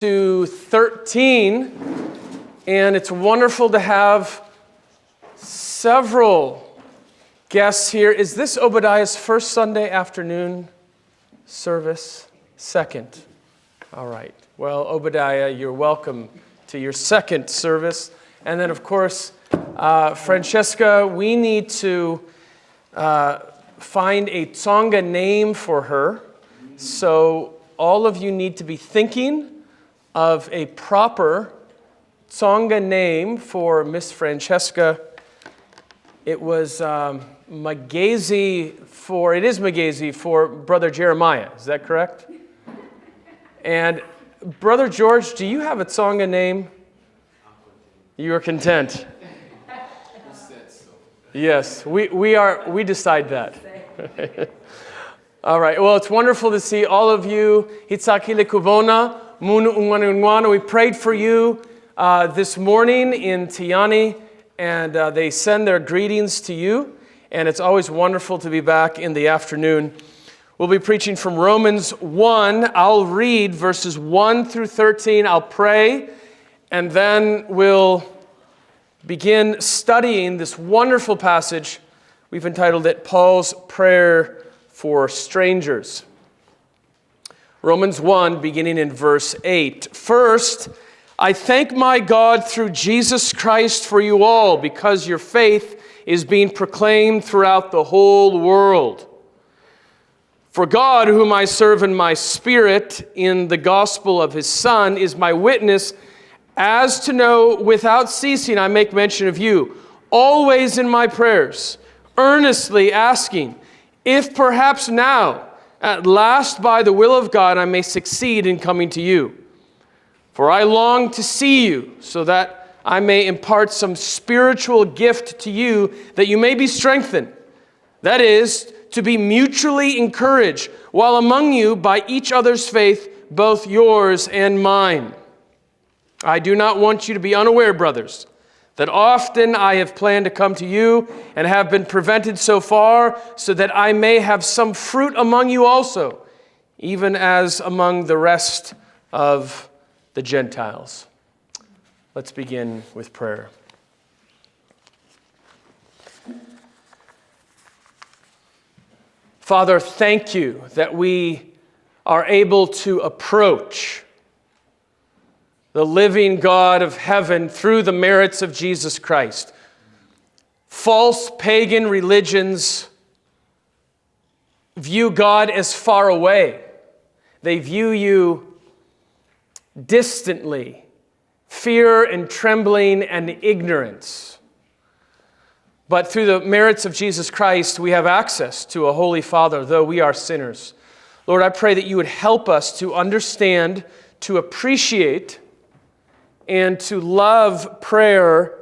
to 13, and it's wonderful to have several guests here. Is this Obadiah's first Sunday afternoon service? Second. All right. Well, Obadiah, you're welcome to your second service. And then, of course, Francesca, we need to find a Tsonga name for her. So all of you need to be thinking of a proper Tsonga name for Miss Francesca. It was Magezi for Brother Jeremiah. Is that correct? And Brother George, do you have a Tsonga name? You are content. Yes, we decide that. All right. Well, it's wonderful to see all of you. Hitsakile kubona, munu unwana. We prayed for you this morning in Tiani, and they send their greetings to you. And it's always wonderful to be back in the afternoon. We'll be preaching from Romans 1. I'll read verses 1 through 13. I'll pray, and then we'll begin studying this wonderful passage. We've entitled it Paul's Prayer for Strangers. Romans 1, beginning in verse 8. First, I thank my God through Jesus Christ for you all, because your faith is being proclaimed throughout the whole world. For God, whom I serve in my spirit in the gospel of his Son, is my witness, as to know without ceasing I make mention of you, always in my prayers, earnestly asking, if perhaps now, at last by the will of God, I may succeed in coming to you. For I long to see you, so that I may impart some spiritual gift to you, that you may be strengthened. That is, to be mutually encouraged, while among you by each other's faith, both yours and mine. I do not want you to be unaware, brothers, that often I have planned to come to you and have been prevented so far, so that I may have some fruit among you also, even as among the rest of the Gentiles. Let's begin with prayer. Father, thank you that we are able to approach the living God of heaven through the merits of Jesus Christ. False pagan religions view God as far away. They view you distantly, fear and trembling and ignorance. But through the merits of Jesus Christ, we have access to a holy Father, though we are sinners. Lord, I pray that you would help us to understand, to appreciate, and to love prayer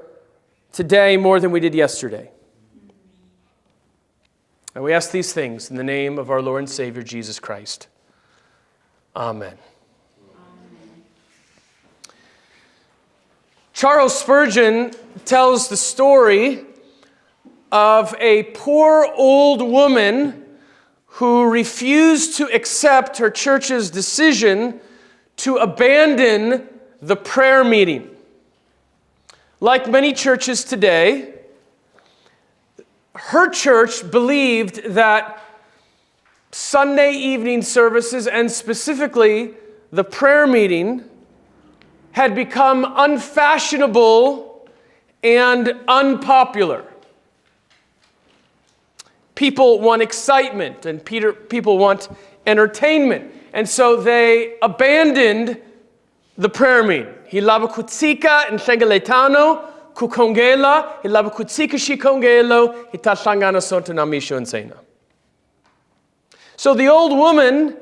today more than we did yesterday. And we ask these things in the name of our Lord and Savior, Jesus Christ. Amen. Charles Spurgeon tells the story of a poor old woman who refused to accept her church's decision to abandon the prayer meeting. Like many churches today, her church believed that Sunday evening services, and specifically the prayer meeting, had become unfashionable and unpopular. People want excitement, and people want entertainment. And so they abandoned the prayer meeting. Hilaba kutsika and shengeletano kukongela, hilaba kutsika shikongelo, hitashangana sontanamisho and sena. So the old woman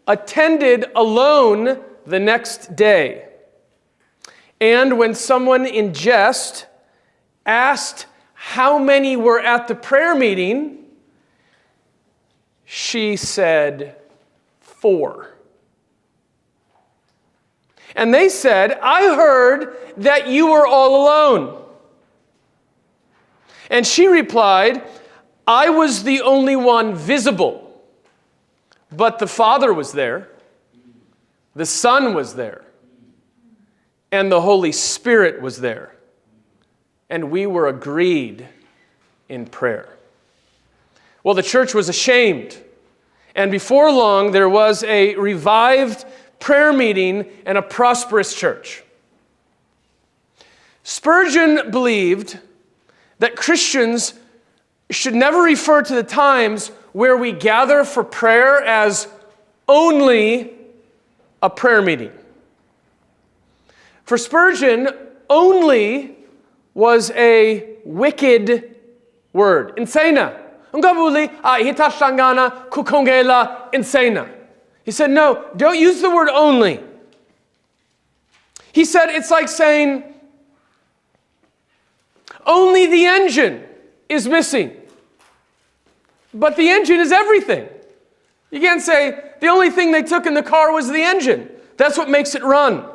attended alone the next day. And when someone in jest asked how many were at the prayer meeting, she said 4. And they said, I heard that you were all alone. And she replied, I was the only one visible, but the Father was there, the Son was there, and the Holy Spirit was there. And we were agreed in prayer. Well, the church was ashamed. And before long, there was a revived prayer meeting and a prosperous church. Spurgeon believed that Christians should never refer to the times where we gather for prayer as only a prayer meeting. For Spurgeon, only was a wicked word. Insana. He said, no, don't use the word only. He said it's like saying, only the engine is missing. But the engine is everything. You can't say the only thing they took in the car was the engine. That's what makes it run.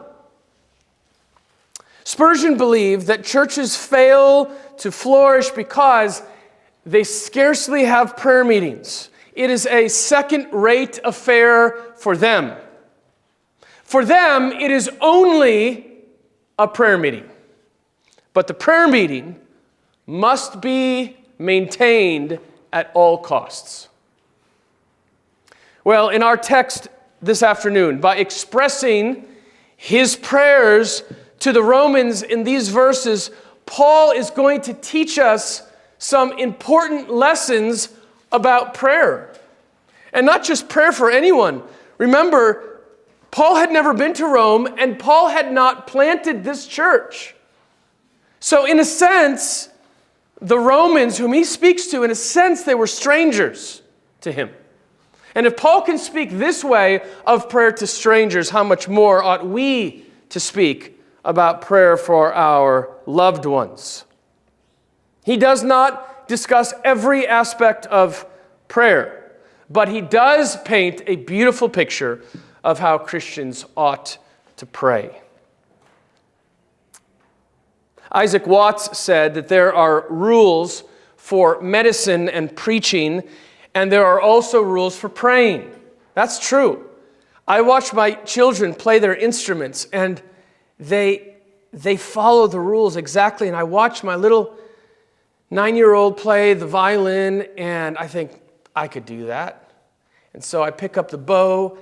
Spurgeon believed that churches fail to flourish because they scarcely have prayer meetings. It is a second-rate affair for them. For them, it is only a prayer meeting. But the prayer meeting must be maintained at all costs. Well, in our text this afternoon, by expressing his prayers to the Romans in these verses, Paul is going to teach us some important lessons about prayer. And not just prayer for anyone. Remember, Paul had never been to Rome, and Paul had not planted this church. So in a sense, the Romans whom he speaks to, in a sense, they were strangers to him. And if Paul can speak this way of prayer to strangers, how much more ought we to speak about prayer for our loved ones? He does not discuss every aspect of prayer, but he does paint a beautiful picture of how Christians ought to pray. Isaac Watts said that there are rules for medicine and preaching, and there are also rules for praying. That's true. I watch my children play their instruments, and they follow the rules exactly. And I watch my little 9-year-old play the violin, and I think, I could do that. And so I pick up the bow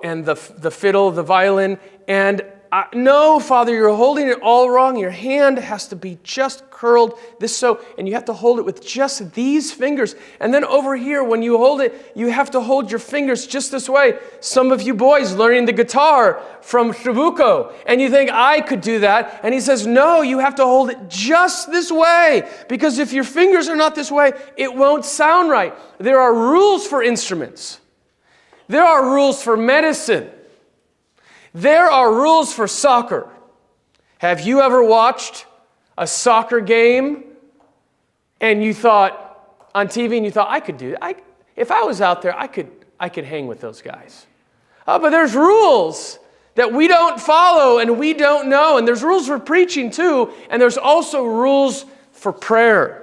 and the fiddle, the violin, and no, Father, you're holding it all wrong. Your hand has to be just curled this so, and you have to hold it with just these fingers. And then over here, when you hold it, you have to hold your fingers just this way. Some of you boys learning the guitar from Shibuko, and you think, I could do that. And he says, no, you have to hold it just this way, because if your fingers are not this way, it won't sound right. There are rules for instruments. There are rules for medicine. There are rules for soccer. Have you ever watched a soccer game and you thought on TV and you thought, I could do that. If I was out there, I could hang with those guys. But there's rules that we don't follow and we don't know. And there's rules for preaching too. And there's also rules for prayer.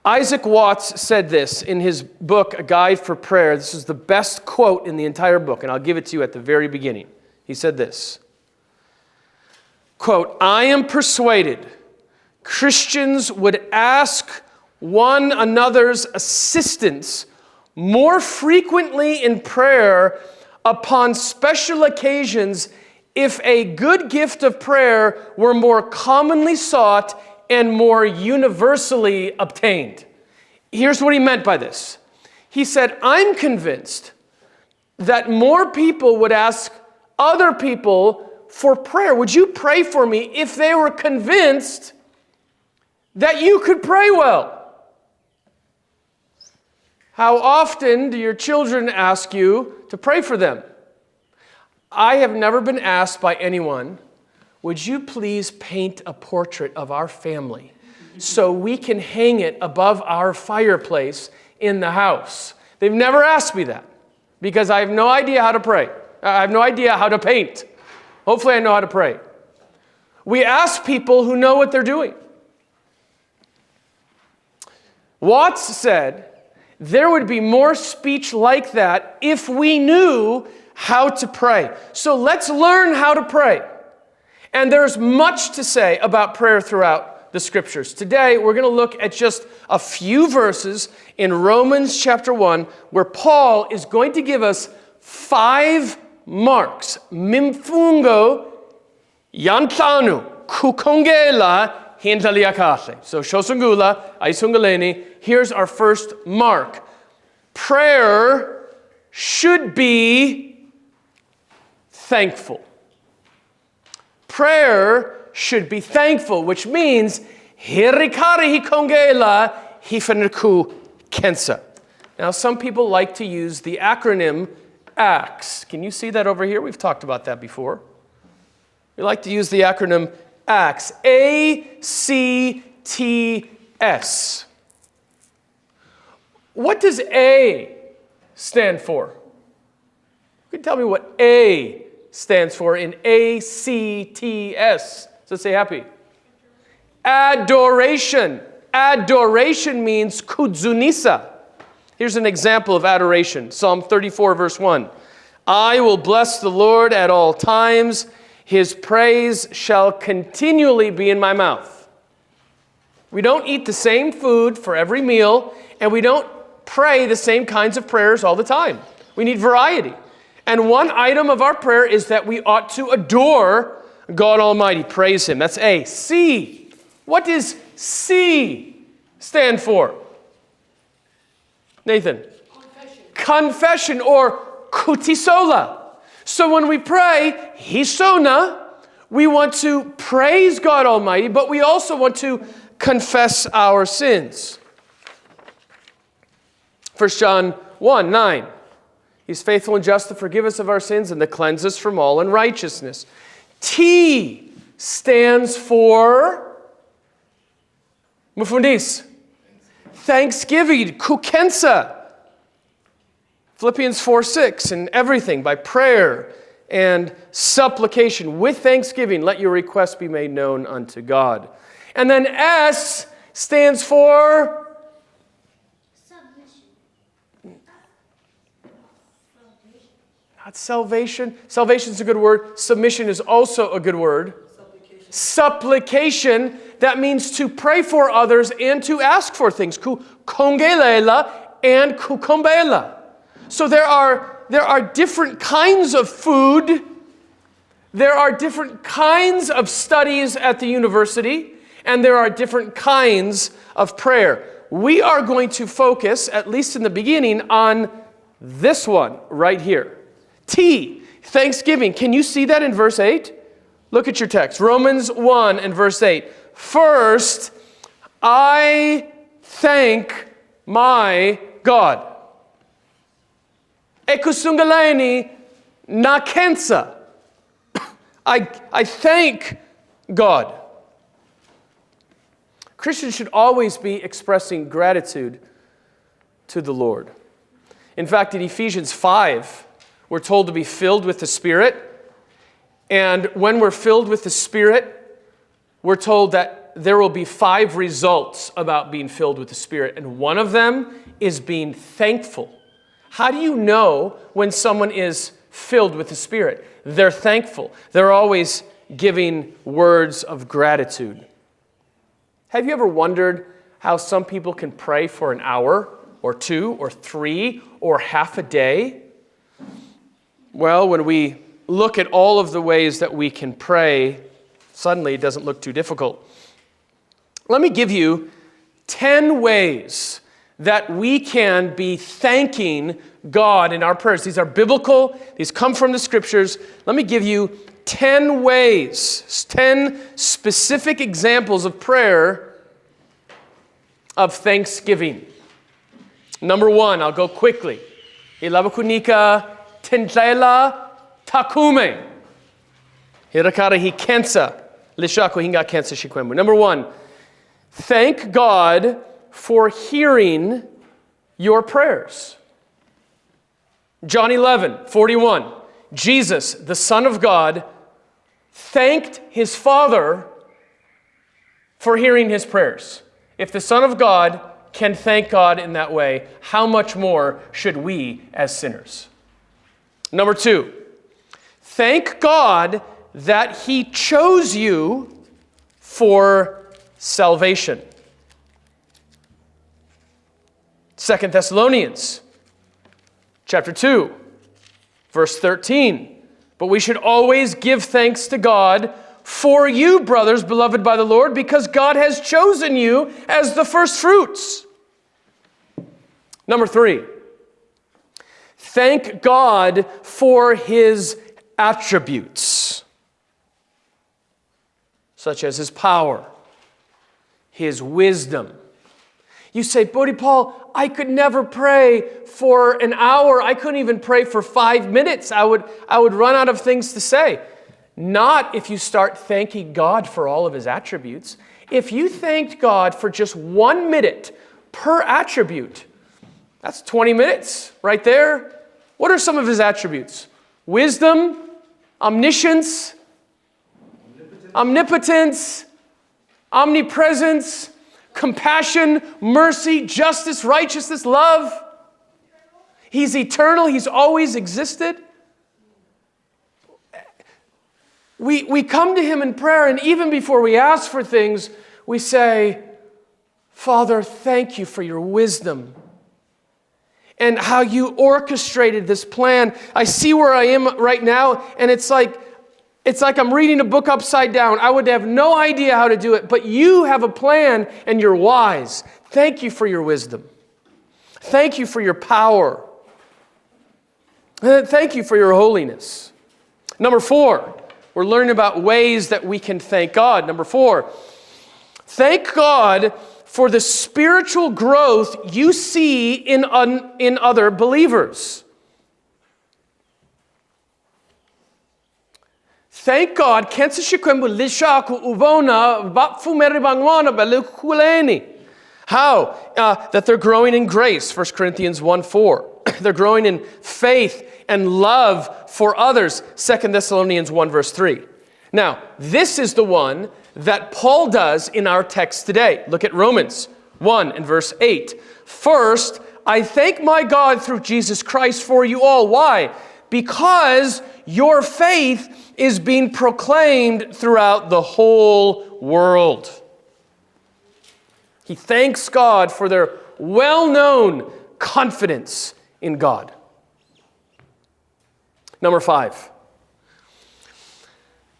Isaac Watts said this in his book, A Guide for Prayer. This is the best quote in the entire book, and I'll give it to you at the very beginning. He said this, quote, I am persuaded Christians would ask one another's assistance more frequently in prayer upon special occasions if a good gift of prayer were more commonly sought and more universally obtained. Here's what he meant by this. He said, I'm convinced that more people would ask other people for prayer. Would you pray for me if they were convinced that you could pray well? How often do your children ask you to pray for them? I have never been asked by anyone, would you please paint a portrait of our family so we can hang it above our fireplace in the house? They've never asked me that because I have no idea how to pray. I have no idea how to paint. Hopefully I know how to pray. We ask people who know what they're doing. Watts said there would be more speech like that if we knew how to pray. So let's learn how to pray. And there's much to say about prayer throughout the scriptures. Today, we're going to look at just a few verses in Romans chapter 1, where Paul is going to give us 5 marks. Mimfungo yantanu kukongela hintaliakate. So shosungula aisungaleni. Here's our first mark. Prayer should be thankful. Prayer should be thankful, which means hirikari hikongela hifaniku kensa. Now, some people like to use the acronym ACTS. Can you see that over here? We've talked about that before. We like to use the acronym ACTS. A-C-T-S. What does A stand for? You can tell me what A stands for in A-C-T-S. So say happy. Adoration. Adoration means kudzunisa. Here's an example of adoration. Psalm 34, verse 1. I will bless the Lord at all times. His praise shall continually be in my mouth. We don't eat the same food for every meal, and we don't pray the same kinds of prayers all the time. We need variety. And one item of our prayer is that we ought to adore God Almighty. Praise Him. That's A. C. What does C stand for? Nathan? Confession or kutisola. So when we pray hisona, we want to praise God Almighty, but we also want to confess our sins. 1 John 1, 9. He's faithful and just to forgive us of our sins and to cleanse us from all unrighteousness. T stands for mufundis. Thanksgiving, kukensa. Philippians 4:6, and everything by prayer and supplication with thanksgiving, let your requests be made known unto God. And then S stands for submission. not salvation. Salvation is a good word. Submission is also a good word. Supplication. That means to pray for others and to ask for things. Kongelela and kukombela. So there are different kinds of food. There are different kinds of studies at the university. And there are different kinds of prayer. We are going to focus, at least in the beginning, on this one right here. T, thanksgiving. Can you see that in verse 8? Look at your text. Romans 1 and verse 8. First, I thank my God. Ekusungaleni nakensa. I thank God. Christians should always be expressing gratitude to the Lord. In fact, in Ephesians 5, we're told to be filled with the Spirit. And when we're filled with the Spirit, we're told that there will be 5 results about being filled with the Spirit. And one of them is being thankful. How do you know when someone is filled with the Spirit? They're thankful. They're always giving words of gratitude. Have you ever wondered how some people can pray for an hour or 2 or 3 or half a day? Well, when we look at all of the ways that we can pray, suddenly it doesn't look too difficult. Let me give you 10 ways that we can be thanking God in our prayers. These are biblical. These come from the scriptures. Let me give you 10 ways, 10 specific examples of prayer of thanksgiving. Number 1, I'll go quickly. Ilabakunika tentela takume. Hirakara hikensa. Lishako hinga kensa shikwemu. Number 1, thank God for hearing your prayers. John 11:41. Jesus, the Son of God, thanked his Father for hearing his prayers. If the Son of God can thank God in that way, how much more should we as sinners? Number 2, thank God that he chose you for salvation. 2 Thessalonians chapter 2, verse 13. But we should always give thanks to God for you, brothers, beloved by the Lord, because God has chosen you as the first fruits. Number 3, thank God for his attributes, such as his power, his wisdom. You say, Bodhi Paul, I could never pray for an hour. I couldn't even pray for 5 minutes. I would run out of things to say. Not if you start thanking God for all of his attributes. If you thanked God for just 1 minute per attribute, that's 20 minutes right there. What are some of his attributes? Wisdom, omniscience, omnipotence, omnipresence, compassion, mercy, justice, righteousness, love. He's eternal. He's always existed. We come to him in prayer, and even before we ask for things, we say, Father, thank you for your wisdom and how you orchestrated this plan. I see where I am right now, and it's like I'm reading a book upside down. I would have no idea how to do it, but you have a plan, and you're wise. Thank you for your wisdom. Thank you for your power. Thank you for your holiness. Number 4, we're learning about ways that we can thank God. Number 4, thank God for the spiritual growth you see in other believers. Thank God how? That they're growing in grace, 1 Corinthians 1:4. They're growing in faith and love for others, 2 Thessalonians 1, verse 3. Now, this is the one that Paul does in our text today. Look at Romans 1 and verse 8. First, I thank my God through Jesus Christ for you all. Why? Because your faith is being proclaimed throughout the whole world. He thanks God for their well-known confidence in God. Number 5.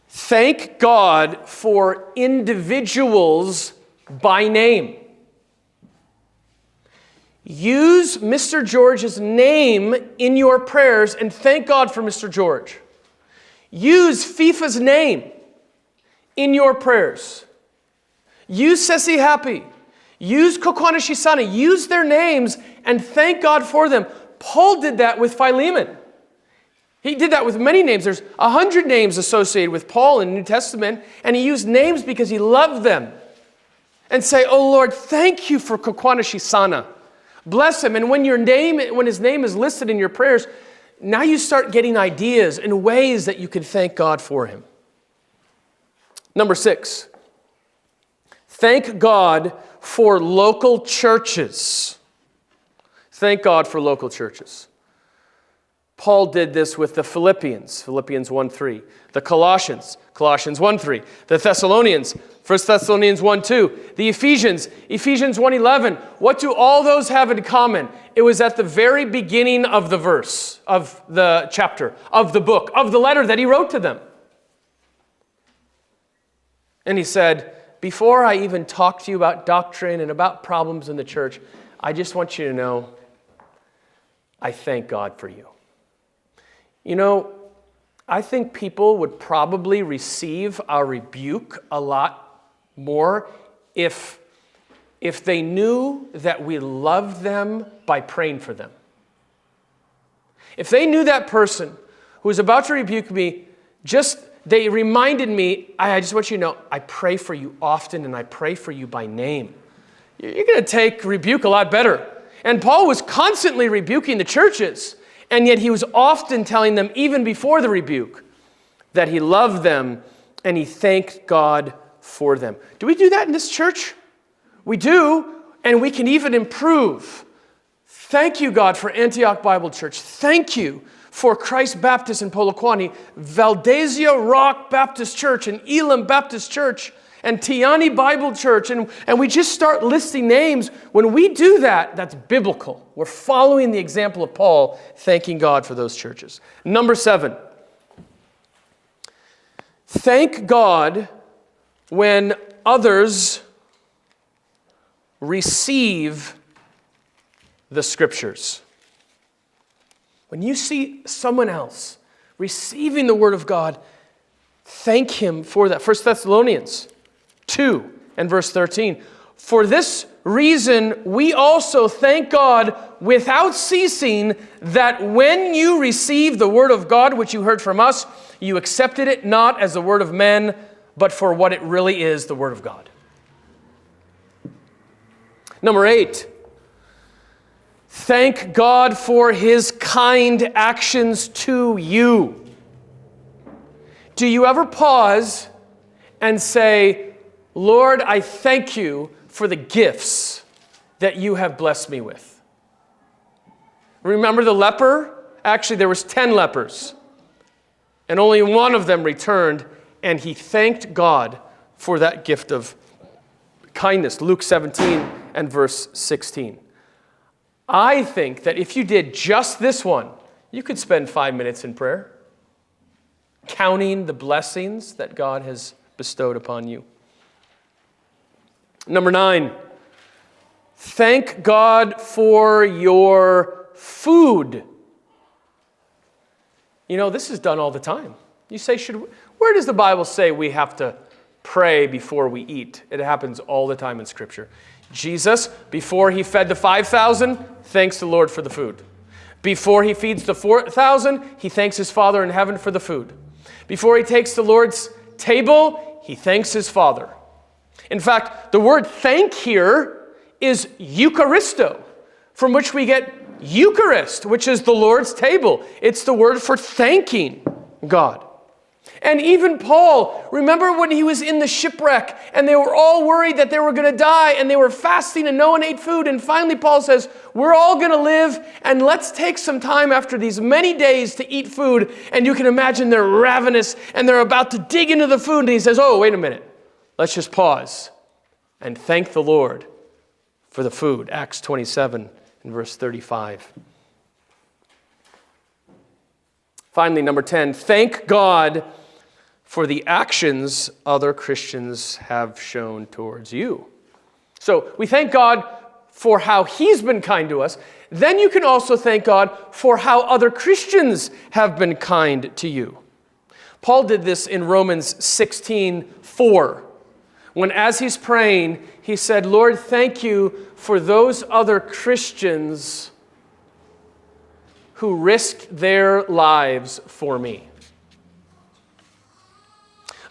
Thank God for individuals by name. Use Mr. George's name in your prayers and thank God for Mr. George. Use FIFA's name in your prayers. Use Sesi Happy. Use Kokwana Shisana. Use their names and thank God for them. Paul did that with Philemon. He did that with many names. There's 100 names associated with Paul in the New Testament, and he used names because he loved them. And say, oh Lord, thank you for Kokwana Shisana. Bless him. And when his name is listed in your prayers, now you start getting ideas and ways that you can thank God for him. Number 6, thank God for local churches. Thank God for local churches. Paul did this with the Philippians, Philippians 1:3. The Colossians, Colossians 1:3. The Thessalonians, 1 Thessalonians 1:2. The Ephesians, Ephesians 1:11. What do all those have in common? It was at the very beginning of the verse, of the chapter, of the book, of the letter that he wrote to them. And he said, before I even talk to you about doctrine and about problems in the church, I just want you to know, I thank God for you. You know, I think people would probably receive our rebuke a lot more if they knew that we loved them by praying for them. If they knew that person who was about to rebuke me, they reminded me, I just want you to know, I pray for you often and I pray for you by name. You're going to take rebuke a lot better. And Paul was constantly rebuking the churches. And yet he was often telling them, even before the rebuke, that he loved them and he thanked God for them. Do we do that in this church? We do, and we can even improve. Thank you, God, for Antioch Bible Church. Thank you for Christ Baptist in Polokwane, Valdezia Rock Baptist Church, and Elam Baptist Church, and Tiani Bible Church, and we just start listing names. When we do that, that's biblical. We're following the example of Paul, thanking God for those churches. Number 7, thank God when others receive the Scriptures. When you see someone else receiving the Word of God, thank Him for that. 1 Thessalonians 2 and verse 13. For this reason, we also thank God without ceasing that when you received the Word of God, which you heard from us, you accepted it not as the word of men, but for what it really is, the Word of God. Number 8, thank God for His kind actions to you. Do you ever pause and say, Lord, I thank you for the gifts that you have blessed me with? Remember the leper? Actually, there was 10 lepers, and only one of them returned, and he thanked God for that gift of kindness. Luke 17 and verse 16. I think that if you did just this one, you could spend 5 minutes in prayer, counting the blessings that God has bestowed upon you. Number 9, thank God for your food. You know, this is done all the time. You say, where does the Bible say we have to pray before we eat? It happens all the time in Scripture. Jesus, before He fed the 5,000, thanks the Lord for the food. Before He feeds the 4,000, He thanks His Father in heaven for the food. Before He takes the Lord's table, He thanks His Father. In fact, the word thank here is Eucharisto, from which we get Eucharist, which is the Lord's table. It's the word for thanking God. And even Paul, remember when he was in the shipwreck and they were all worried that they were going to die and they were fasting and no one ate food. And finally Paul says, we're all going to live and let's take some time after these many days to eat food. And you can imagine they're ravenous and they're about to dig into the food. And he says, oh, wait a minute. Let's just pause and thank the Lord for the food. Acts 27 and verse 35. Finally, number 10, thank God for the actions other Christians have shown towards you. So we thank God for how He's been kind to us. Then you can also thank God for how other Christians have been kind to you. Paul did this in Romans 16:4, when as he's praying, he said, Lord, thank you for those other Christians who risked their lives for me.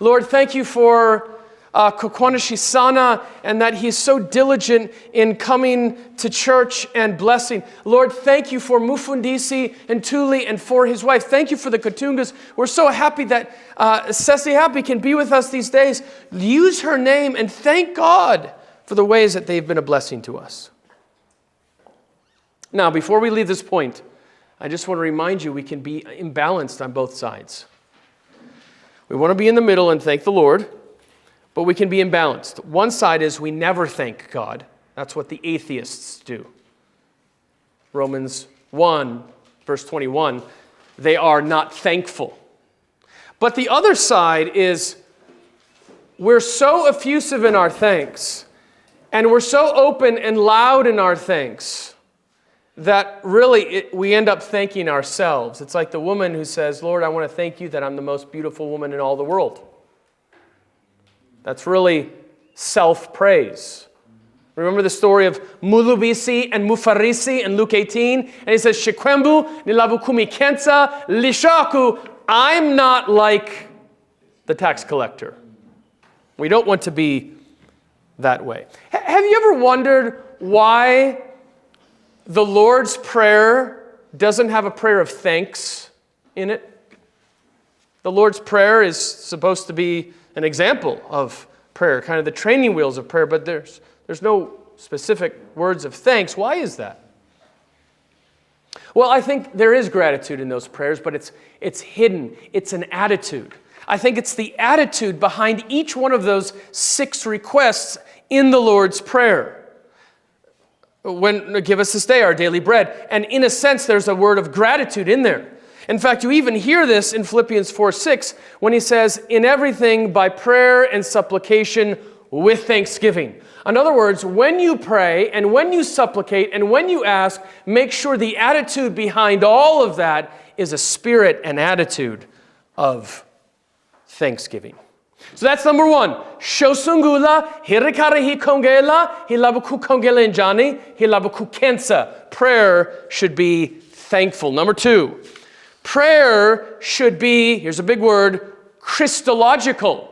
Lord, thank you for Kokwanishisana and that he's so diligent in coming to church and blessing. Lord, thank you for Mufundisi and Tuli and for his wife. Thank you for the Katungas. We're so happy that Sesi Happy can be with us these days. Use her name and thank God for the ways that they've been a blessing to us. Now, before we leave this point, I just want to remind you we can be imbalanced on both sides. We want to be in the middle and thank the Lord, but we can be imbalanced. One side is we never thank God. That's what the atheists do. Romans 1, verse 21, they are not thankful. But the other side is we're so effusive in our thanks, and we're so open and loud in our thanks, that really we end up thanking ourselves. It's like the woman who says, Lord, I want to thank you that I'm the most beautiful woman in all the world. That's really self-praise. Remember the story of Mulubisi and Mufarisi in Luke 18? And he says, Shekwembu nilabukumi kensa lishaku. I'm not like the tax collector. We don't want to be that way. Have you ever wondered why the Lord's Prayer doesn't have a prayer of thanks in it? The Lord's Prayer is supposed to be an example of prayer, kind of the training wheels of prayer, but there's no specific words of thanks. Why is that? Well, I think there is gratitude in those prayers, but it's hidden. It's an attitude. I think it's the attitude behind each one of those 6 requests in the Lord's Prayer. Give us this day our daily bread. And in a sense, there's a word of gratitude in there. In fact, you even hear this in Philippians 4:6 when he says, in everything by prayer and supplication with thanksgiving. In other words, when you pray and when you supplicate and when you ask, make sure the attitude behind all of that is a spirit and attitude of thanksgiving. So that's number 1. Shosungula, hirikarahi kongela, hilabuku kongela injani, hilabuku kensa. Prayer should be thankful. Number 2, prayer should be, here's a big word, Christological.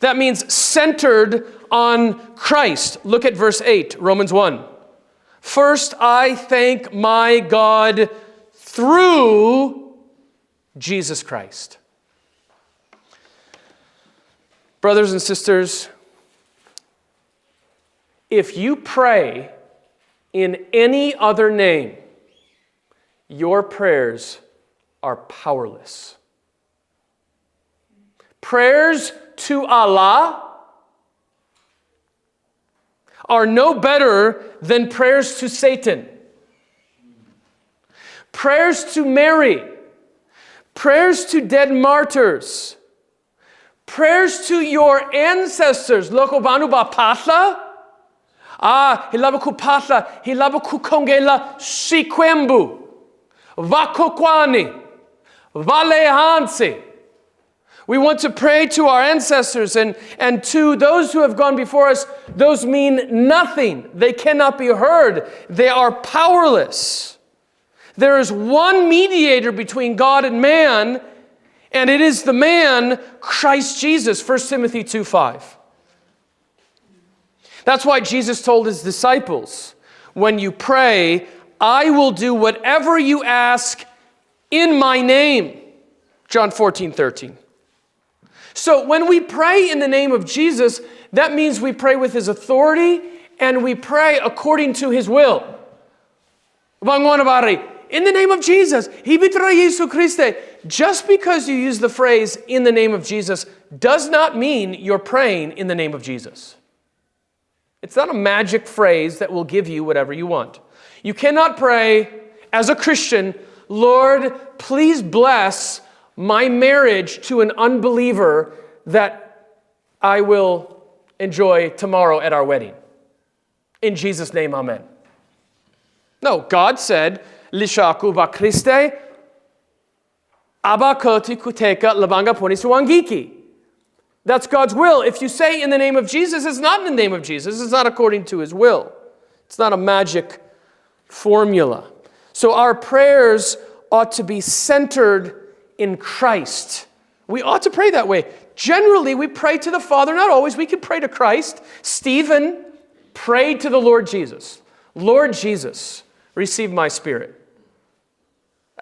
That means centered on Christ. Look at verse 8, Romans 1. First, I thank my God through Jesus Christ. Brothers and sisters, if you pray in any other name, your prayers are powerless. Prayers to Allah are no better than prayers to Satan. Prayers to Mary, prayers to dead martyrs, prayers to your ancestors. Loko banu ba patla? Hilabaku patla, hilabaku kongela shikwembu, vakokwani, valehansi. We want to pray to our ancestors and to those who have gone before us. Those mean nothing. They cannot be heard. They are powerless. There is one mediator between God and man, and it is the man, Christ Jesus, 1 Timothy 2:5. That's why Jesus told his disciples, when you pray, I will do whatever you ask in my name. John 14:13. So when we pray in the name of Jesus, that means we pray with his authority and we pray according to his will. In the name of Jesus. Just because you use the phrase in the name of Jesus does not mean you're praying in the name of Jesus. It's not a magic phrase that will give you whatever you want. You cannot pray as a Christian, Lord, please bless my marriage to an unbeliever that I will enjoy tomorrow at our wedding. In Jesus' name, amen. No, God said, Lishaku ba Christe, abakoti kuteka labanga ponisuangiki. That's God's will. If you say in the name of Jesus, it's not in the name of Jesus. It's not according to his will. It's not a magic formula. So our prayers ought to be centered in Christ. We ought to pray that way. Generally, we pray to the Father. Not always. We can pray to Christ. Stephen prayed to the Lord Jesus. Lord Jesus, receive my spirit.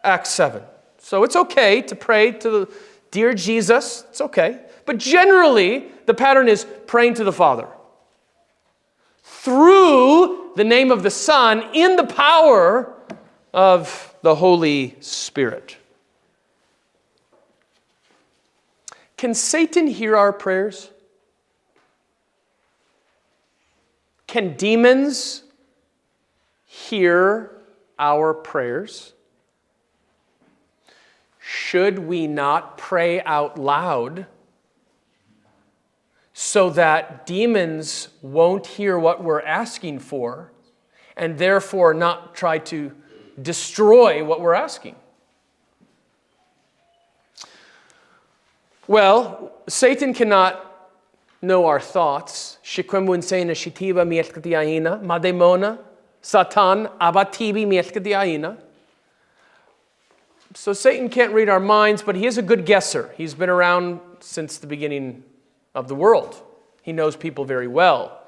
Acts 7. So it's okay to pray to the dear Jesus. It's okay. But generally, the pattern is praying to the Father. Through the name of the Son, in the power of the Holy Spirit. Can Satan hear our prayers? Can demons hear our prayers? Should we not pray out loud so that demons won't hear what we're asking for and therefore not try to destroy what we're asking? Well, Satan cannot know our thoughts. Shikwembunsena shitiba mielkatiaina, mademona, Satan abatibi mielkatiaina. So Satan can't read our minds, but he is a good guesser. He's been around since the beginning of the world. He knows people very well.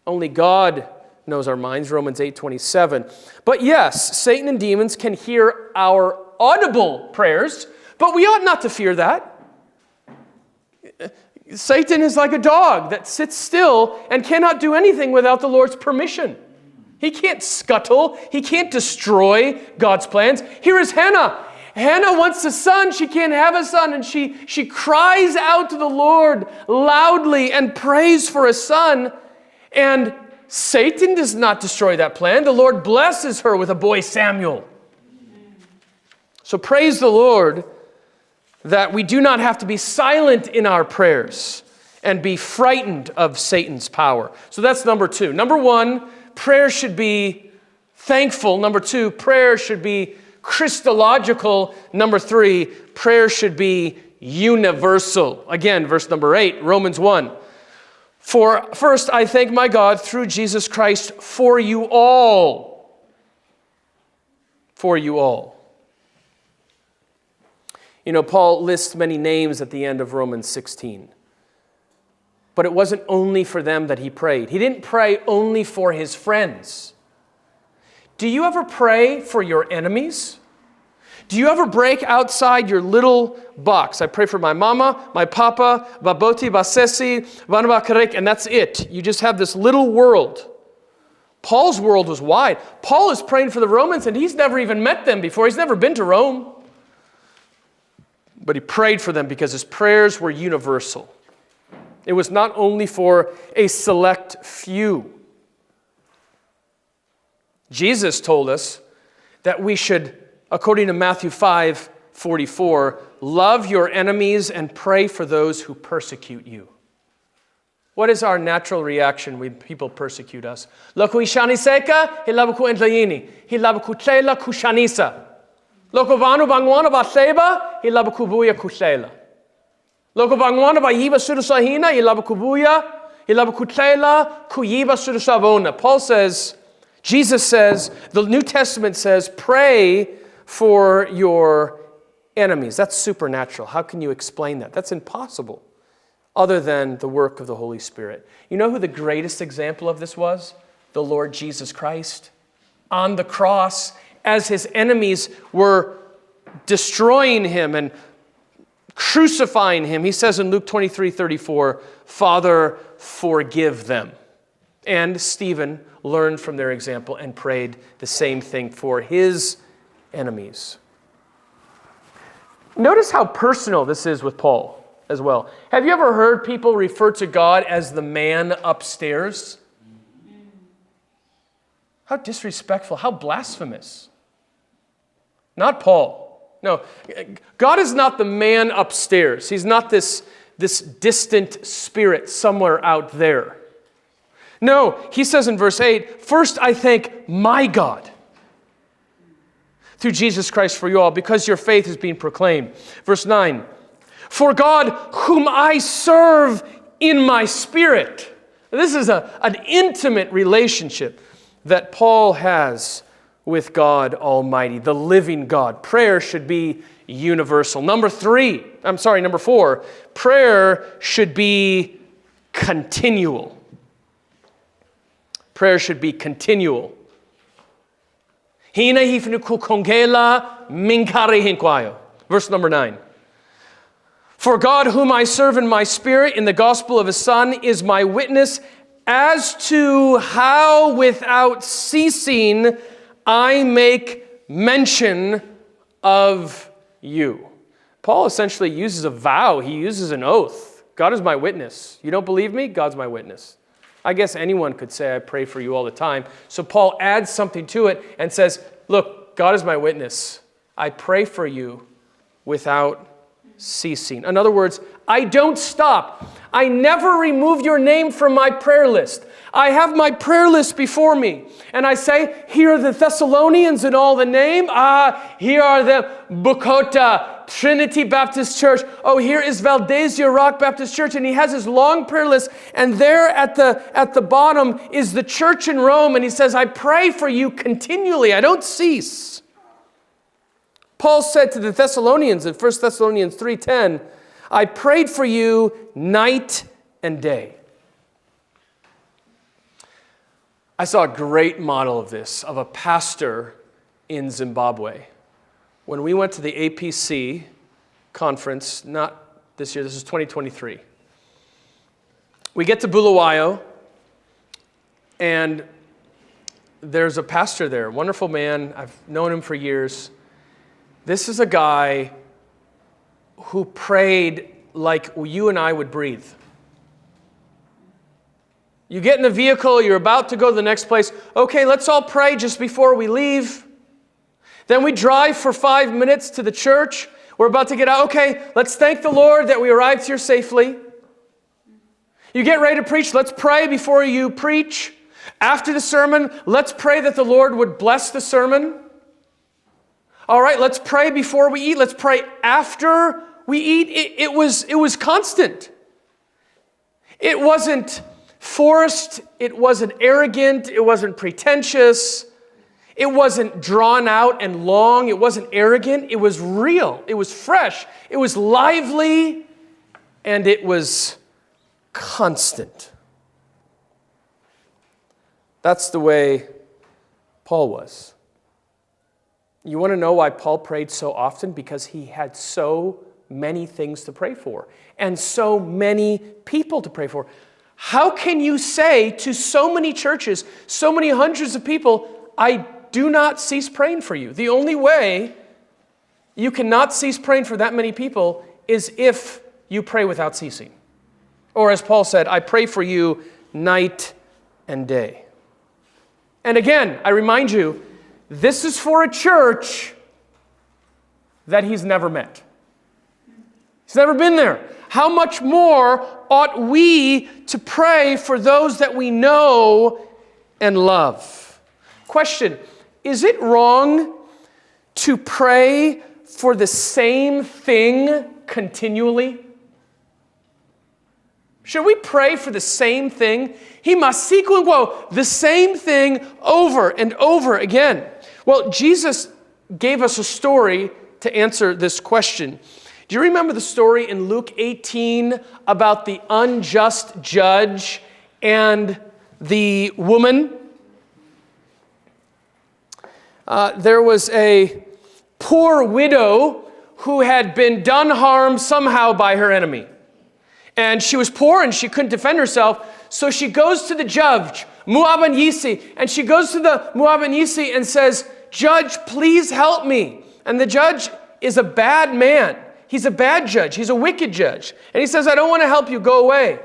Only God knows our minds, Romans 8:27. But yes, Satan and demons can hear our audible prayers, but we ought not to fear that. Satan is like a dog that sits still and cannot do anything without the Lord's permission. He can't scuttle. He can't destroy God's plans. Here is Hannah. Hannah wants a son. She can't have a son. And she cries out to the Lord loudly and prays for a son. And Satan does not destroy that plan. The Lord blesses her with a boy Samuel. So praise the Lord that we do not have to be silent in our prayers and be frightened of Satan's power. So that's number 2. Number 1, prayer should be thankful. Number 2, prayer should be Christological. Number 3, prayer should be universal. Again, verse number 8, Romans 1. For first, I thank my God through Jesus Christ for you all. For you all. You know, Paul lists many names at the end of Romans 16. But it wasn't only for them that he prayed. He didn't pray only for his friends. Do you ever pray for your enemies? Do you ever break outside your little box? I pray for my mama, my papa, baboti, basesi, vanabakarek, and that's it. You just have this little world. Paul's world was wide. Paul is praying for the Romans, and he's never even met them before. He's never been to Rome. But he prayed for them because his prayers were universal. It was not only for a select few. Jesus told us that we should, according to Matthew 5:44, love your enemies and pray for those who persecute you. What is our natural reaction when people persecute us? Loko ishaniseka, hilabaku entlayini, hilabaku tlela kushanisa. Loko vanu bangwana ba seba, hilabaku buya kusela. Loko bangwana ba yiba surusahina, hilabaku buya, hilabaku tlela kuyiba surusavona. Paul says, Jesus says, the New Testament says, pray for your enemies. That's supernatural. How can you explain that? That's impossible, other than the work of the Holy Spirit. You know who the greatest example of this was? The Lord Jesus Christ. On the cross, as his enemies were destroying him and crucifying him, he says in Luke 23:34, Father, forgive them. And Stephen learned from their example and prayed the same thing for his enemies. Notice how personal this is with Paul as well. Have you ever heard people refer to God as the man upstairs? How disrespectful, how blasphemous. Not Paul. No, God is not the man upstairs. He's not this distant spirit somewhere out there. No, he says in verse 8, first I thank my God through Jesus Christ for you all, because your faith is being proclaimed. Verse 9, for God whom I serve in my spirit. This is an intimate relationship that Paul has with God Almighty, the living God. Prayer should be universal. Number 4, prayer should be continual. Prayer should be continual. Verse number 9. For God, whom I serve in my spirit in the gospel of his Son, is my witness as to how without ceasing I make mention of you. Paul essentially uses a vow. He uses an oath. God is my witness. You don't believe me? God's my witness. I guess anyone could say, I pray for you all the time. So Paul adds something to it and says, look, God is my witness. I pray for you without ceasing. In other words, I don't stop. I never remove your name from my prayer list. I have my prayer list before me. And I say, here are the Thessalonians in all the name. Here are the Bukota Trinity Baptist Church. Oh, here is Valdezia Rock Baptist Church. And he has his long prayer list. And there at the bottom is the church in Rome. And he says, I pray for you continually. I don't cease. Paul said to the Thessalonians in 1 Thessalonians 3:10, I prayed for you night and day. I saw a great model of this, of a pastor in Zimbabwe. When we went to the APC conference, not this year, this is 2023. We get to Bulawayo, and there's a pastor there, wonderful man. I've known him for years. This is a guy who prayed like you and I would breathe. You get in the vehicle, you're about to go to the next place. Okay, let's all pray just before we leave. Then we drive for 5 minutes to the church. We're about to get out. Okay, let's thank the Lord that we arrived here safely. You get ready to preach. Let's pray before you preach. After the sermon, let's pray that the Lord would bless the sermon. All right, let's pray before we eat. Let's pray after we eat. It was constant. It wasn't forced. It wasn't arrogant. It wasn't pretentious. It wasn't drawn out and long. It wasn't arrogant. It was real. It was fresh. It was lively. And it was constant. That's the way Paul was. You want to know why Paul prayed so often? Because he had so many things to pray for and so many people to pray for. How can you say to so many churches, so many hundreds of people, I do not cease praying for you? The only way you cannot cease praying for that many people is if you pray without ceasing. Or as Paul said, I pray for you night and day. And again, I remind you, this is for a church that he's never met. He's never been there. How much more ought we to pray for those that we know and love? Question, is it wrong to pray for the same thing continually? Should we pray for the same thing? The same thing over and over again. Well, Jesus gave us a story to answer this question. Do you remember the story in Luke 18 about the unjust judge and the woman? There was a poor widow who had been done harm somehow by her enemy. And she was poor and she couldn't defend herself. So she goes to the judge, Mu'aban Yisi, and she goes to the Mu'aban Yisi and says, Judge, please help me. And the judge is a bad man. He's a bad judge. He's a wicked judge. And he says, I don't want to help you. Go away.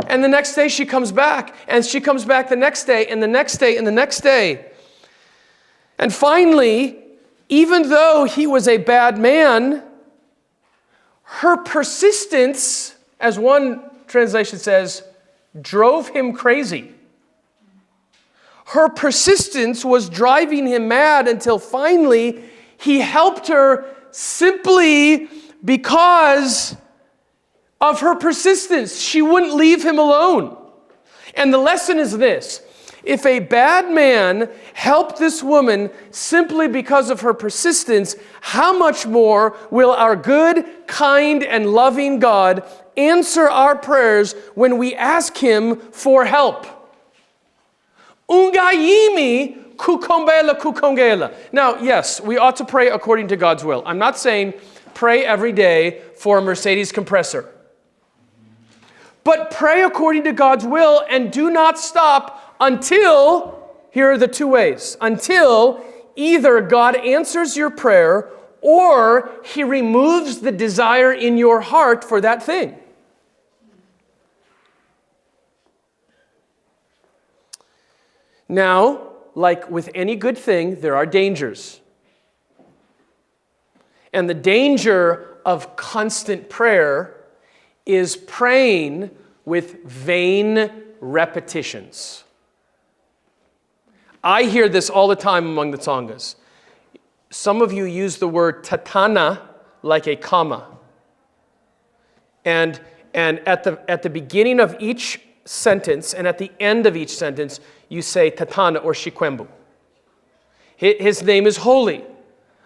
And the next day she comes back. And she comes back the next day and the next day and the next day. And finally, even though he was a bad man, her persistence, as one translation says, drove him crazy. Her persistence was driving him mad until finally he helped her simply because of her persistence. She wouldn't leave him alone. And the lesson is this. If a bad man helped this woman simply because of her persistence, how much more will our good, kind, and loving God answer our prayers when we ask Him for help? Ungayimi kukombela kukongela. Now, yes, we ought to pray according to God's will. I'm not saying pray every day for a Mercedes compressor. But pray according to God's will and do not stop until, here are the two ways, until either God answers your prayer or He removes the desire in your heart for that thing. Now, like with any good thing, there are dangers. And the danger of constant prayer is praying with vain repetitions. I hear this all the time among the Tsongas. Some of you use the word tatana like a comma. And at the beginning of each sentence and at the end of each sentence, you say tatana or shikwembu. His name is holy.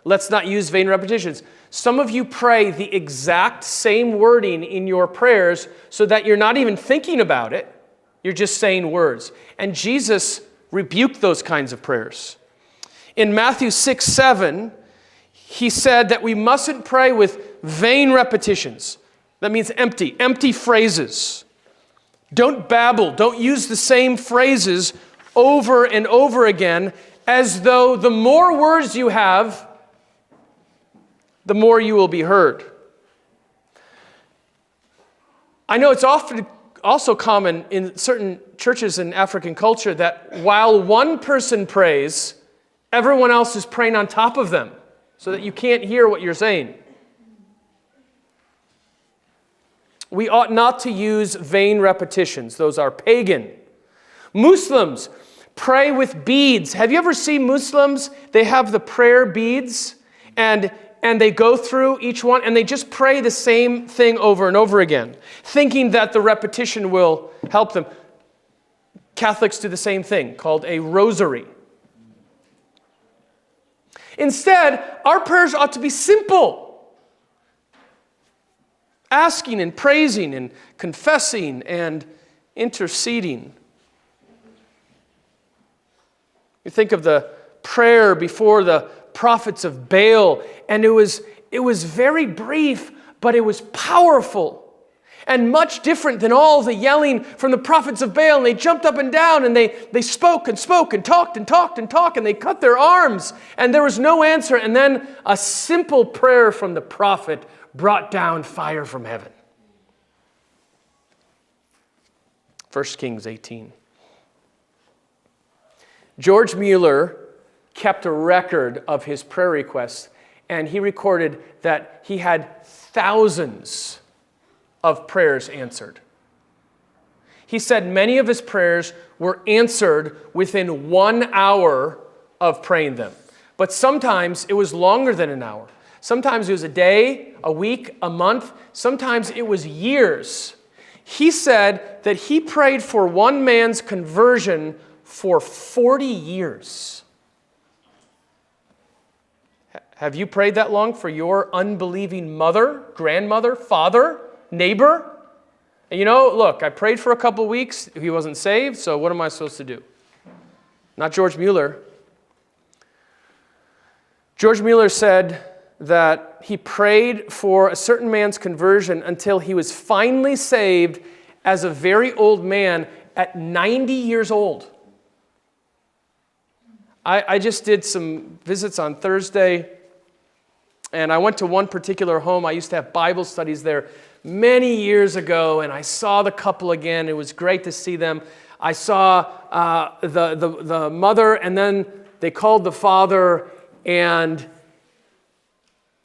Let's not use vain repetitions. Some of you pray the exact same wording in your prayers so that you're not even thinking about it. You're just saying words. And Jesus rebuked those kinds of prayers. In Matthew 6:7, He said that we mustn't pray with vain repetitions. That means empty phrases. Don't babble. Don't use the same phrases over and over again, as though the more words you have, the more you will be heard. I know it's often also common in certain churches in African culture that while one person prays, everyone else is praying on top of them so that you can't hear what you're saying. We ought not to use vain repetitions. Those are pagan. Muslims pray with beads. Have you ever seen Muslims? They have the prayer beads and they go through each one and they just pray the same thing over and over again, thinking that the repetition will help them. Catholics do the same thing, called a rosary. Instead, our prayers ought to be simple. Asking and praising and confessing and interceding. You think of the prayer before the prophets of Baal, and it was very brief, but it was powerful and much different than all the yelling from the prophets of Baal. And they jumped up and down and they spoke and spoke and talked and talked and talked, and they cut their arms and there was no answer. And then a simple prayer from the prophet brought down fire from heaven. 1 Kings 18. George Mueller kept a record of his prayer requests, and he recorded that he had thousands of prayers answered. He said many of his prayers were answered within 1 hour of praying them. But sometimes it was longer than an hour. Sometimes it was a day, a week, a month. Sometimes it was years. He said that he prayed for one man's conversion for 40 years. Have you prayed that long for your unbelieving mother, grandmother, father, neighbor? And look, I prayed for a couple weeks. He wasn't saved, so what am I supposed to do? Not George Mueller. George Mueller said that he prayed for a certain man's conversion until he was finally saved as a very old man at 90 years old. I just did some visits on Thursday, and I went to one particular home. I used to have Bible studies there many years ago, and I saw the couple again. It was great to see them. I saw the mother, and then they called the father, and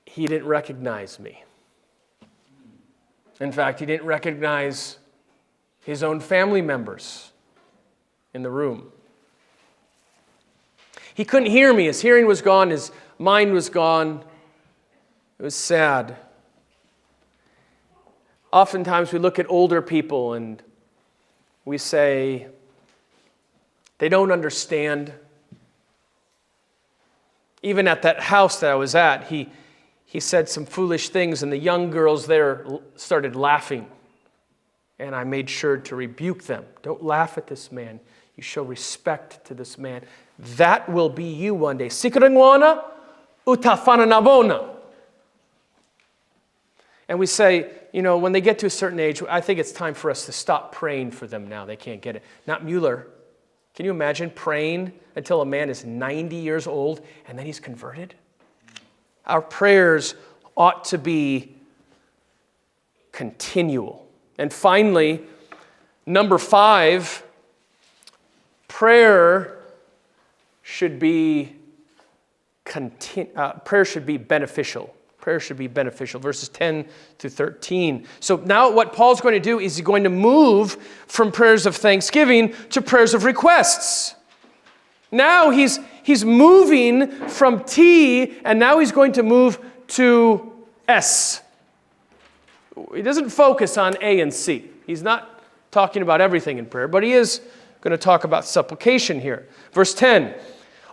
he didn't recognize me. In fact, he didn't recognize his own family members in the room. He couldn't hear me. His hearing was gone. His mind was gone. It was sad. Oftentimes we look at older people and we say, they don't understand. Even at that house that I was at, he said some foolish things, and the young girls there started laughing. And I made sure to rebuke them. Don't laugh at this man. You show respect to this man. That will be you one day. Sikarangwana utafananabona. And we say, when they get to a certain age, I think it's time for us to stop praying for them now. They can't get it. Not Mueller. Can you imagine praying until a man is 90 years old and then he's converted? Our prayers ought to be continual. And finally, number 5, prayer should be beneficial. Prayer should be beneficial. Verses 10 through 13. So now what Paul's going to do is he's going to move from prayers of thanksgiving to prayers of requests. Now he's moving from T, and now he's going to move to S. He doesn't focus on A and C. He's not talking about everything in prayer, but he is going to talk about supplication here. Verse 10,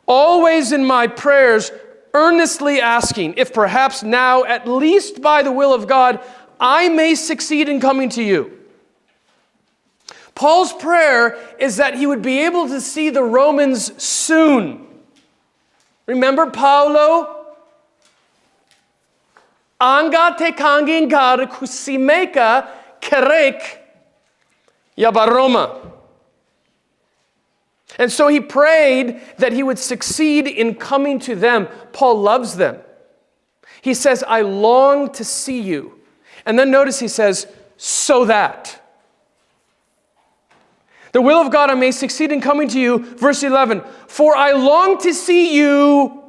always in my prayers, earnestly asking, if perhaps now, at least by the will of God, I may succeed in coming to you. Paul's prayer is that he would be able to see the Romans soon. Remember Paulo? Anga te kangin gar kusimeka kerek yabaroma. And so he prayed that he would succeed in coming to them. Paul loves them. He says, I long to see you. And then notice he says, so that. The will of God I may succeed in coming to you. Verse 11, for I long to see you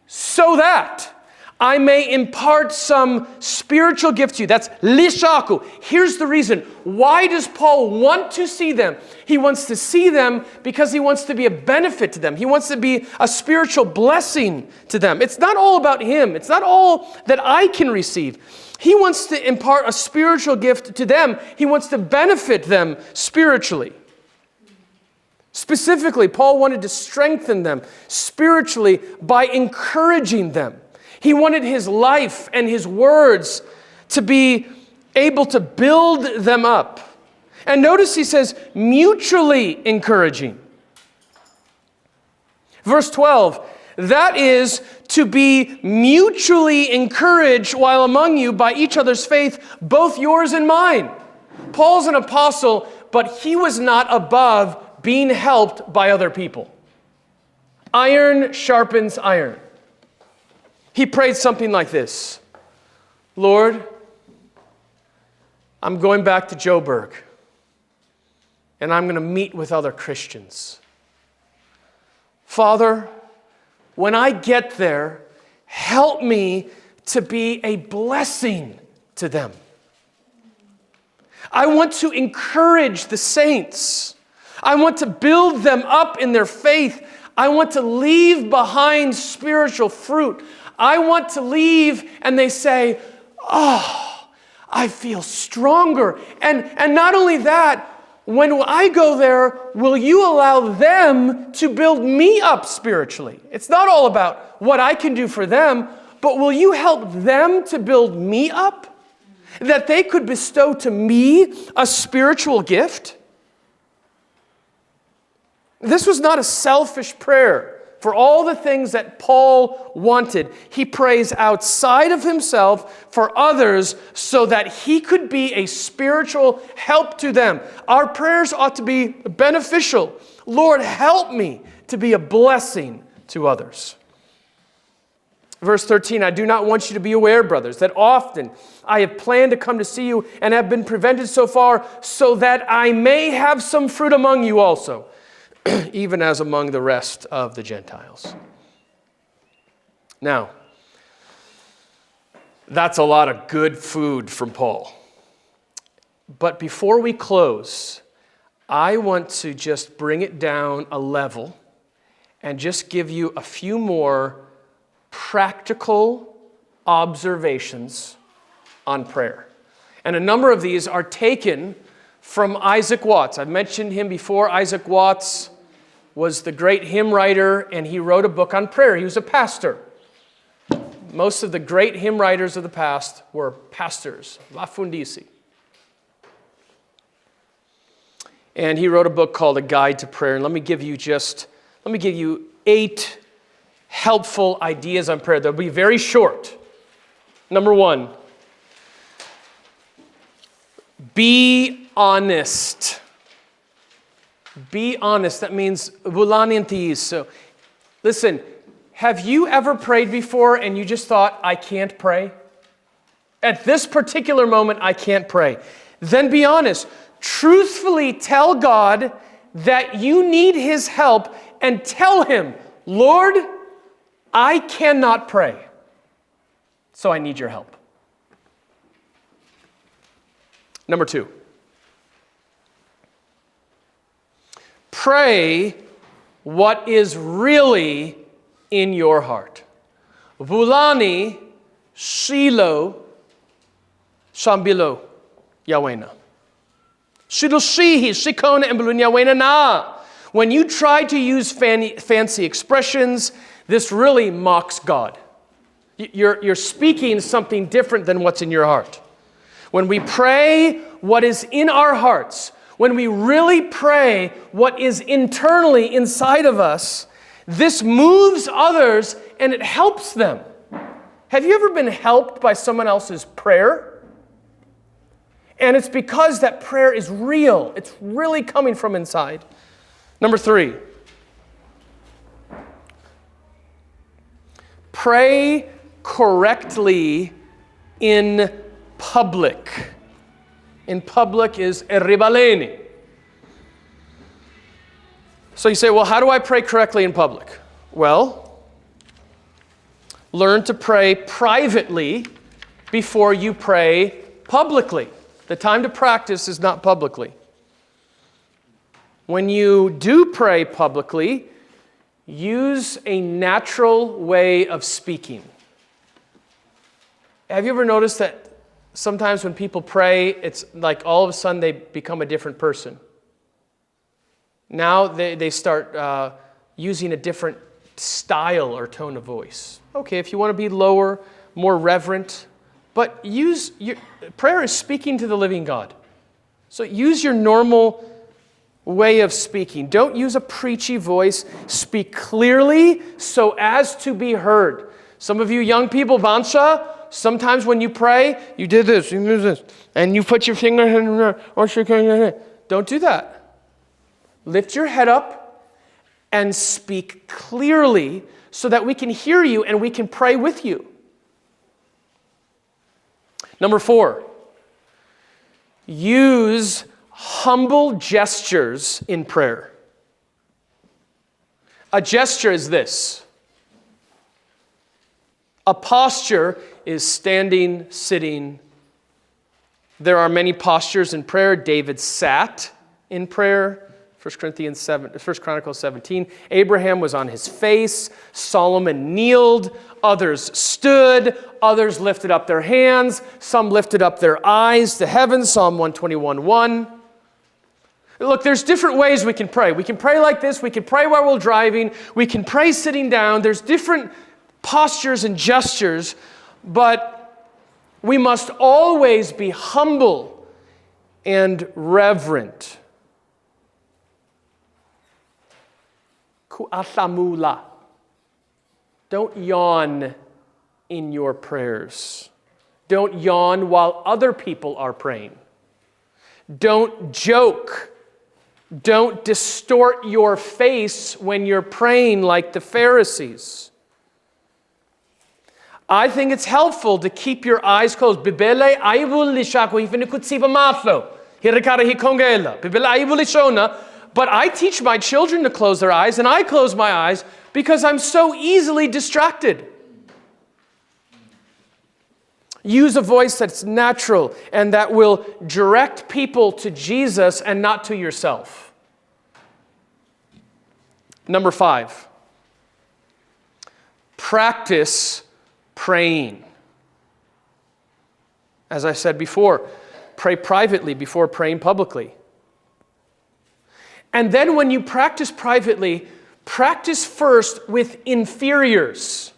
so that I may impart some spiritual gift to you. That's lishaku. Here's the reason. Why does Paul want to see them? He wants to see them because he wants to be a benefit to them. He wants to be a spiritual blessing to them. It's not all about him. It's not all that I can receive. He wants to impart a spiritual gift to them. He wants to benefit them spiritually. Specifically, Paul wanted to strengthen them spiritually by encouraging them. He wanted his life and his words to be able to build them up. And notice he says, mutually encouraging. Verse 12, that is to be mutually encouraged while among you by each other's faith, both yours and mine. Paul's an apostle, but he was not above being helped by other people. Iron sharpens iron. He prayed something like this. Lord, I'm going back to Joburg, and I'm going to meet with other Christians. Father, when I get there, help me to be a blessing to them. I want to encourage the saints. I want to build them up in their faith. I want to leave behind spiritual fruit. I want to leave and they say, oh, I feel stronger. And not only that, when I go there, will you allow them to build me up spiritually? It's not all about what I can do for them, but will you help them to build me up? That they could bestow to me a spiritual gift? This was not a selfish prayer. For all the things that Paul wanted, he prays outside of himself for others so that he could be a spiritual help to them. Our prayers ought to be beneficial. Lord, help me to be a blessing to others. Verse 13, I do not want you to be aware, brothers, that often I have planned to come to see you and have been prevented so far, so that I may have some fruit among you also, even as among the rest of the Gentiles. Now, that's a lot of good food from Paul. But before we close, I want to just bring it down a level and just give you a few more practical observations on prayer. And a number of these are taken from Isaac Watts. I've mentioned him before. Isaac Watts was the great hymn writer, and he wrote a book on prayer. He was a pastor. Most of the great hymn writers of the past were pastors, lafundisi. And he wrote a book called A Guide to Prayer. And let me give you 8 helpful ideas on prayer. They'll be very short. Number 1, be honest. Be honest. That means vulaniantes. So, listen, have you ever prayed before and you just thought, I can't pray? At this particular moment, I can't pray. Then be honest. Truthfully tell God that you need His help and tell Him, Lord, I cannot pray, so I need your help. Number 2. Pray what is really in your heart. Vulani shilo shambilo yawena. Shilo shihi shikona embulun yawena na. When you try to use fancy expressions, this really mocks God. You're speaking something different than what's in your heart. When we pray what is in our hearts, when we really pray what is internally inside of us, this moves others and it helps them. Have you ever been helped by someone else's prayer? And it's because that prayer is real. It's really coming from inside. Number 3, Pray correctly in public. In public is eribaleni. So you say, well, how do I pray correctly in public? Well, learn to pray privately before you pray publicly. The time to practice is not publicly. When you do pray publicly, use a natural way of speaking. Have you ever noticed that sometimes when people pray, it's like all of a sudden they become a different person? Now they start using a different style or tone of voice. Okay, if you want to be lower, more reverent, but prayer is speaking to the living God. So use your normal way of speaking. Don't use a preachy voice. Speak clearly so as to be heard. Some of you young people, Vansha, sometimes when you pray, you did this, and you put your finger in. Don't do that. Lift your head up and speak clearly so that we can hear you and we can pray with you. Number 4, use humble gestures in prayer. A gesture is this. A posture is standing, sitting. There are many postures in prayer. David sat in prayer. 1 Chronicles 17. Abraham was on his face. Solomon kneeled. Others stood. Others lifted up their hands. Some lifted up their eyes to heaven. Psalm 121:1. Look, there's different ways we can pray. We can pray like this. We can pray while we're driving. We can pray sitting down. There's different postures and gestures, but we must always be humble and reverent. Ku'athamula. Don't yawn in your prayers. Don't yawn while other people are praying. Don't joke. Don't distort your face when you're praying like the Pharisees. I think it's helpful to keep your eyes closed. Bibele aivul lishako hifinikutsiba matlo. Hirakara hikongela. Bibele aivul lishona. But I teach my children to close their eyes, and I close my eyes because I'm so easily distracted. Use a voice that's natural and that will direct people to Jesus and not to yourself. Number 5, practice praying. As I said before, pray privately before praying publicly. And then when you practice privately, practice first with inferiors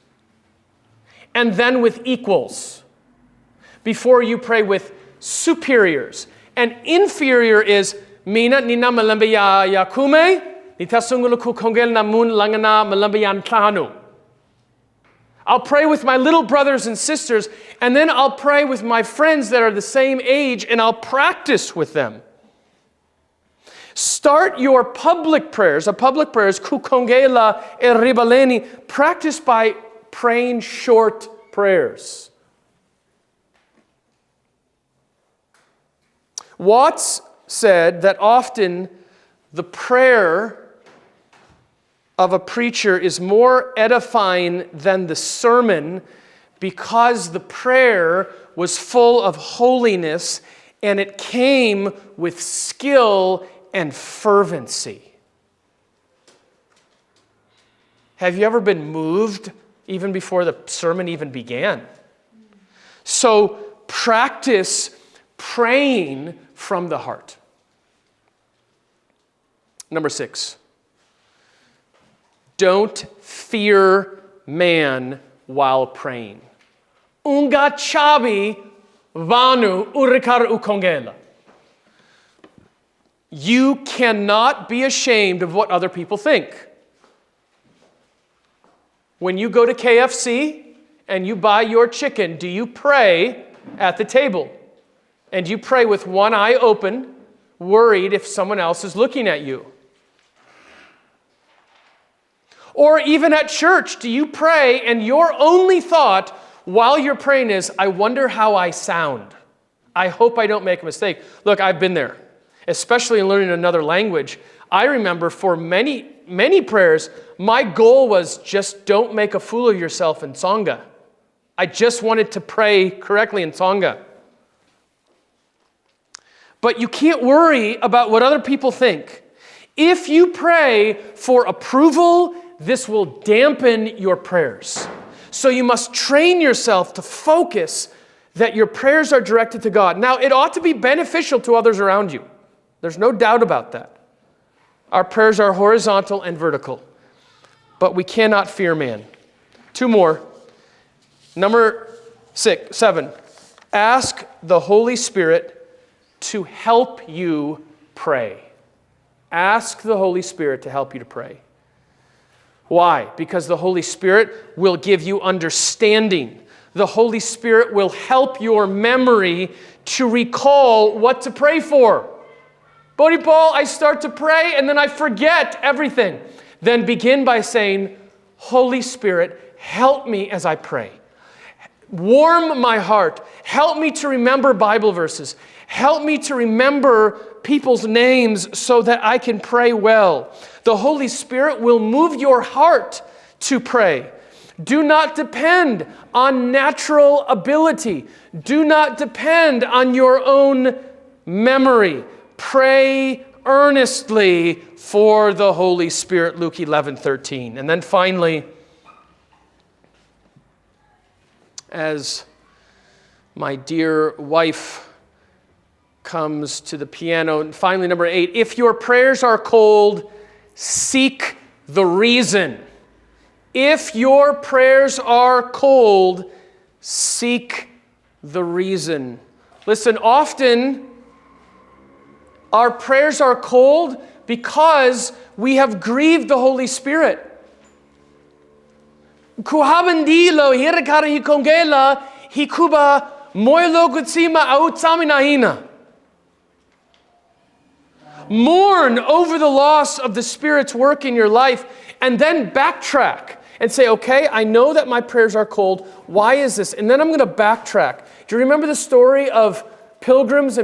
and then with equals before you pray with superiors. And inferior is mina nina malambe ya yakume nitasungulu ku kongel namun langana malambe yan tlanu. I'll pray with my little brothers and sisters, and then I'll pray with my friends that are the same age, and I'll practice with them. Start your public prayers. A public prayer is kukongela eribaleni. Practice by praying short prayers. Watts said that often the prayer of a preacher is more edifying than the sermon because the prayer was full of holiness and it came with skill and fervency. Have you ever been moved even before the sermon even began? So practice praying from the heart. Number 6, don't fear man while praying. Unga chabi vanu urikar ukongela. You cannot be ashamed of what other people think. When you go to KFC and you buy your chicken, do you pray at the table? And do you pray with one eye open, worried if someone else is looking at you? Or even at church, do you pray and your only thought while you're praying is, I wonder how I sound. I hope I don't make a mistake. Look, I've been there, especially in learning another language. I remember for many, many prayers, my goal was just don't make a fool of yourself in Tsonga. I just wanted to pray correctly in Tsonga. But you can't worry about what other people think. If you pray for approval, this will dampen your prayers. So you must train yourself to focus that your prayers are directed to God. Now, it ought to be beneficial to others around you. There's no doubt about that. Our prayers are horizontal and vertical. But we cannot fear man. 2 more. Number 7. Ask the Holy Spirit to help you pray. Ask the Holy Spirit to help you to pray. Why? Because the Holy Spirit will give you understanding. The Holy Spirit will help your memory to recall what to pray for. Bodhi Paul, I start to pray and then I forget everything. Then begin by saying, Holy Spirit, help me as I pray. Warm my heart. Help me to remember Bible verses. Help me to remember people's names so that I can pray well. The Holy Spirit will move your heart to pray. Do not depend on natural ability. Do not depend on your own memory. Pray earnestly for the Holy Spirit, Luke 11:13. And then finally, as my dear wife comes to the piano, and finally, number 8, if your prayers are cold, seek the reason. If your prayers are cold, seek the reason. Listen, often our prayers are cold because we have grieved the Holy Spirit. Kuhabandilo hirakara hikongela hikuba moilo kutsima autsaminahina. Mourn over the loss of the Spirit's work in your life and then backtrack and say, okay, I know that my prayers are cold. Why is this? And then I'm going to backtrack. Do you remember the story of Pilgrim's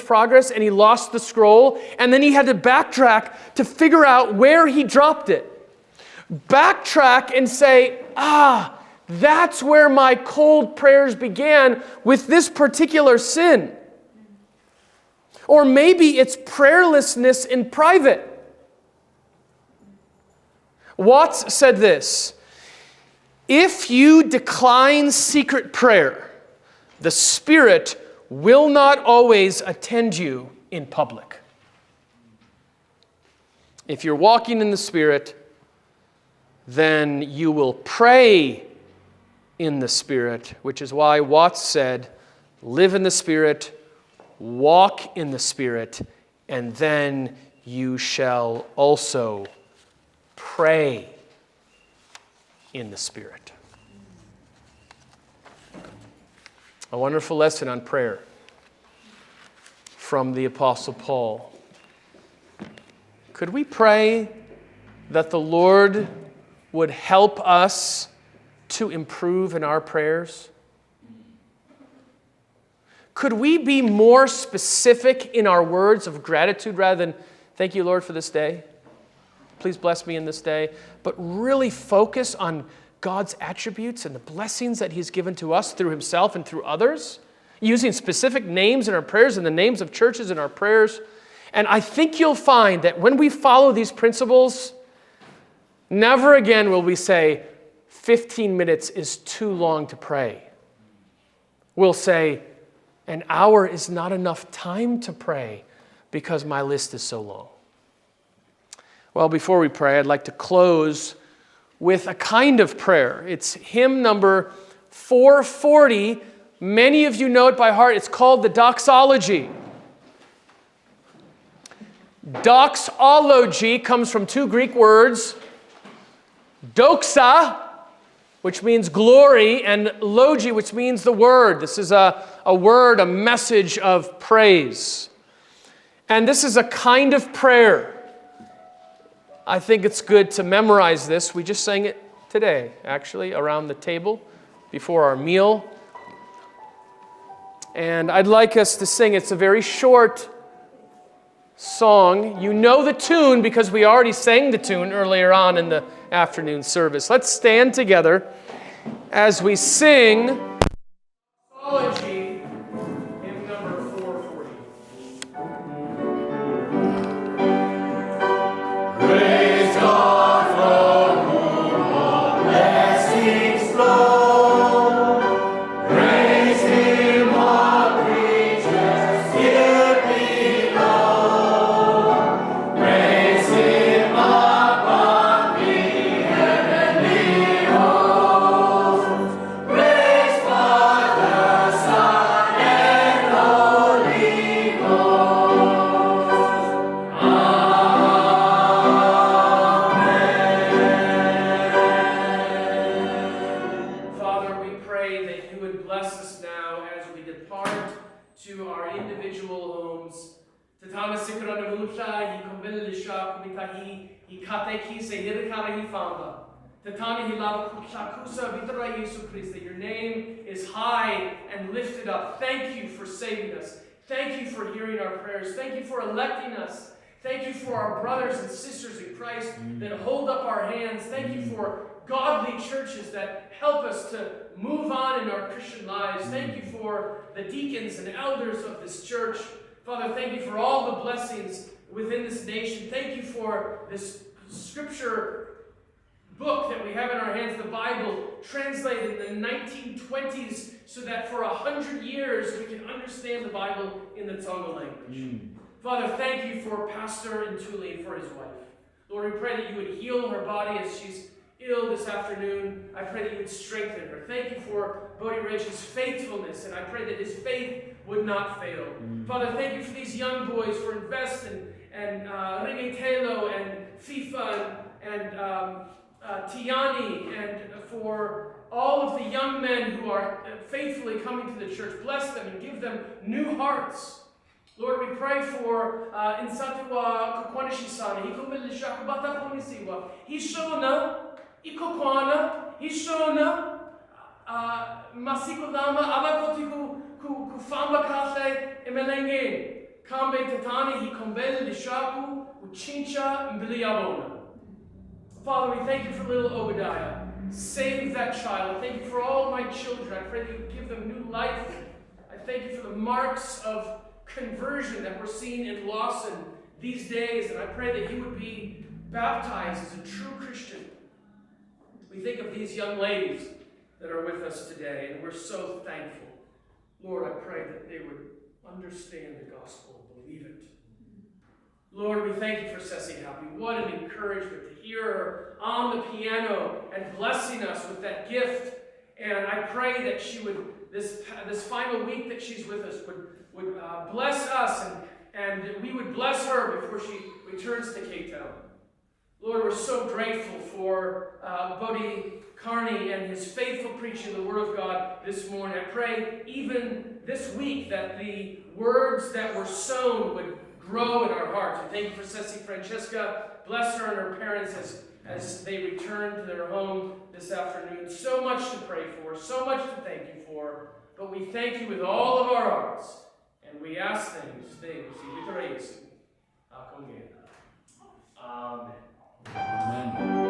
Progress, and he lost the scroll, and then he had to backtrack to figure out where he dropped it? Backtrack and say, that's where my cold prayers began with this particular sin. Or maybe it's prayerlessness in private. Watts said this, if you decline secret prayer, the Spirit will not always attend you in public. If you're walking in the Spirit, then you will pray in the Spirit, which is why Watts said, live in the Spirit, walk in the Spirit, and then you shall also pray in the Spirit. A wonderful lesson on prayer from the Apostle Paul. Could we pray that the Lord would help us to improve in our prayers? Could we be more specific in our words of gratitude rather than, thank you, Lord, for this day? Please bless me in this day. But really focus on God's attributes and the blessings that He's given to us through Himself and through others, using specific names in our prayers and the names of churches in our prayers. And I think you'll find that when we follow these principles, never again will we say, 15 minutes is too long to pray. We'll say, an hour is not enough time to pray because my list is so long. Well, before we pray, I'd like to close with a kind of prayer. It's hymn number 440. Many of you know it by heart. It's called the Doxology. Doxology comes from 2 Greek words, doxa, which means glory, and logi, which means the word. This is a word, a message of praise. And this is a kind of prayer. I think it's good to memorize this. We just sang it today, actually, around the table before our meal. And I'd like us to sing. It's a very short song. You know the tune because we already sang the tune earlier on in the afternoon service. Let's stand together as we sing Apology, hymn number 440. Praise God from whom all blessings flow. Praise Him, all creatures here below. Praise Him above the heavenly hosts. Praise Father, Son, and Holy Ghost. Father, we pray that you would bless us now as we depart to our individual homes. Tatana sikrana muta, hi kumbel lisha kumitahi, hi kateki se hirikara hi famba. Tatana hi lava kushakusa vitara Yesu Christ, your name is high and lifted up. Thank you for saving us. Thank you for hearing our prayers. Thank you for electing us. Thank you for our brothers and sisters in Christ that hold up our hands. Thank you for godly churches that help us to move on in our Christian lives. Thank you for the deacons and elders of this church. Father, thank you for all the blessings within this nation. Thank you for this scripture book that we have in our hands, the Bible, translated in the 1920s so that for 100 years we can understand the Bible in the Tonga language. Father, thank you for Pastor Ntuli and for his wife. Lord, we pray that you would heal her body as she's ill this afternoon. I pray that you would strengthen her. Thank you for Bodhi Rach's faithfulness, and I pray that his faith would not fail. Father, thank you for these young boys, for Invest and Ringetelo and FIFA and Tiani, and for all of the young men who are faithfully coming to the church. Bless them and give them new hearts. Lord, we pray for Insatiwa Kukwanishisana, Hikumilisha Ponisiwa, Hishona, Ikokwana, Hishona, Masikulama, Abakotiku Kufamba Kase, Emelenge, Kambe Tatani, Hikombele Lishaku, Uchincha, Mbiliabona. Father, we thank you for little Obadiah. Save that child. I thank you for all my children. I pray that you give them new life. I thank you for the marks of conversion that we're seeing in Lawson these days, and I pray that you would be baptized as a true Christian. We think of these young ladies that are with us today, and we're so thankful. Lord, I pray that they would understand the gospel and believe it. Lord, we thank you for Ceci Happy. What an encouragement to hear her on the piano and blessing us with that gift. And I pray that she would, this final week that she's with us, would bless us, and we would bless her before she returns to Cape Town. Lord, we're so grateful for Bodhi Carney and his faithful preaching of the Word of God this morning. I pray even this week that the words that were sown would grow in our hearts. We thank you for Ceci Francesca. Bless her and her parents as they return to their home this afternoon. So much to pray for, so much to thank you for, but we thank you with all of our hearts. And we ask things, in Amen. Amen.